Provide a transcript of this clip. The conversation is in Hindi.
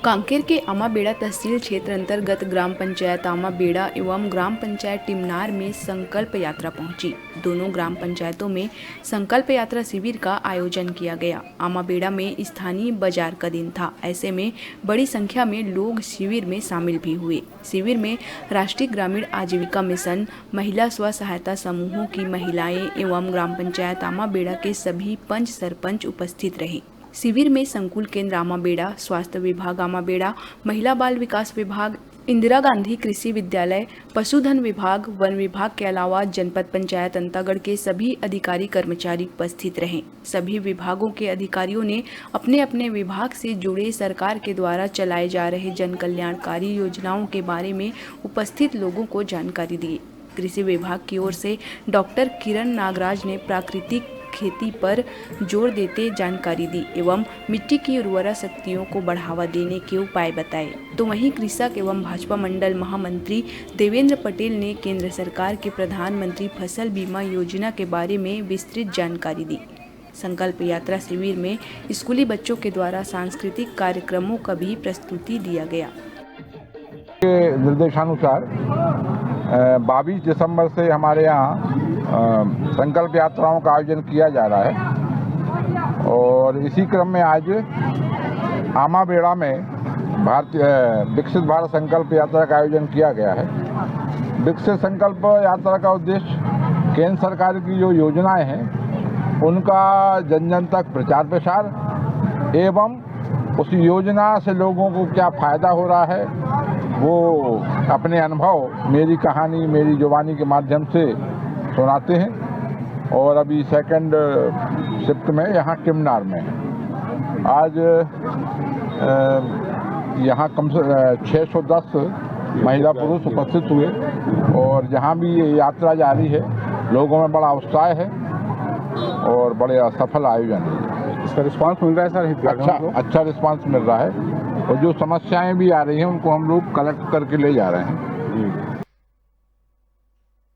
कांकेर के आमाबेड़ा तहसील क्षेत्र अंतर्गत ग्राम पंचायत आमाबेड़ा एवं ग्राम पंचायत टिमनार में संकल्प यात्रा पहुंची। दोनों ग्राम पंचायतों में संकल्प यात्रा शिविर का आयोजन किया गया। आमाबेड़ा में स्थानीय बाजार का दिन था, ऐसे में बड़ी संख्या में लोग शिविर में शामिल भी हुए। शिविर में राष्ट्रीय ग्रामीण आजीविका मिशन, महिला स्व सहायता समूहों की महिलाएं एवं ग्राम पंचायत आमाबेड़ा के सभी पंच सरपंच उपस्थित रहे। शिविर में संकुल केंद्र आमाबेड़ा, स्वास्थ्य विभाग आमाबेड़ा, महिला बाल विकास विभाग, इंदिरा गांधी कृषि विद्यालय, पशुधन विभाग, वन विभाग के अलावा जनपद पंचायत अंतागढ़ के सभी अधिकारी कर्मचारी उपस्थित रहे। सभी विभागों के अधिकारियों ने अपने अपने विभाग से जुड़े सरकार के द्वारा चलाए जा रहे जन कल्याणकारी योजनाओं के बारे में उपस्थित लोगों को जानकारी दी। कृषि विभाग की ओर से डॉक्टर किरण नागराज ने प्राकृतिक खेती पर जोर देते जानकारी दी एवं मिट्टी की उर्वरा शक्तियों को बढ़ावा देने के उपाय बताए। तो वहीं कृषक एवं भाजपा मंडल महामंत्री देवेंद्र पटेल ने केंद्र सरकार के प्रधानमंत्री फसल बीमा योजना के बारे में विस्तृत जानकारी दी। संकल्प यात्रा शिविर में स्कूली बच्चों के द्वारा सांस्कृतिक कार्यक्रमों का भी प्रस्तुति दिया गया। निर्देशानुसार 22 दिसंबर से हमारे यहाँ संकल्प यात्राओं का आयोजन किया जा रहा है और इसी क्रम में आज आमाबेड़ा में विकसित भारत संकल्प यात्रा का आयोजन किया गया है। विकसित संकल्प यात्रा का उद्देश्य केंद्र सरकार की जो योजनाएं हैं उनका जन जन तक प्रचार प्रसार एवं उस योजना से लोगों को क्या फ़ायदा हो रहा है वो अपने अनुभव मेरी कहानी मेरी जुबानी के माध्यम से सुनाते हैं। और अभी सेकंड शिफ्ट में यहाँ टिमनार में आज यहाँ कम से 610 महिला पुरुष उपस्थित हुए और जहाँ भी ये यात्रा जारी है लोगों में बड़ा उत्साह है और बड़े सफल आयोजन है। इसका रिस्पांस मिल रहा है सर? अच्छा रिस्पांस मिल रहा है और जो समस्याएं भी आ रही हैं उनको हम लोग कलेक्ट करके ले जा रहे हैं।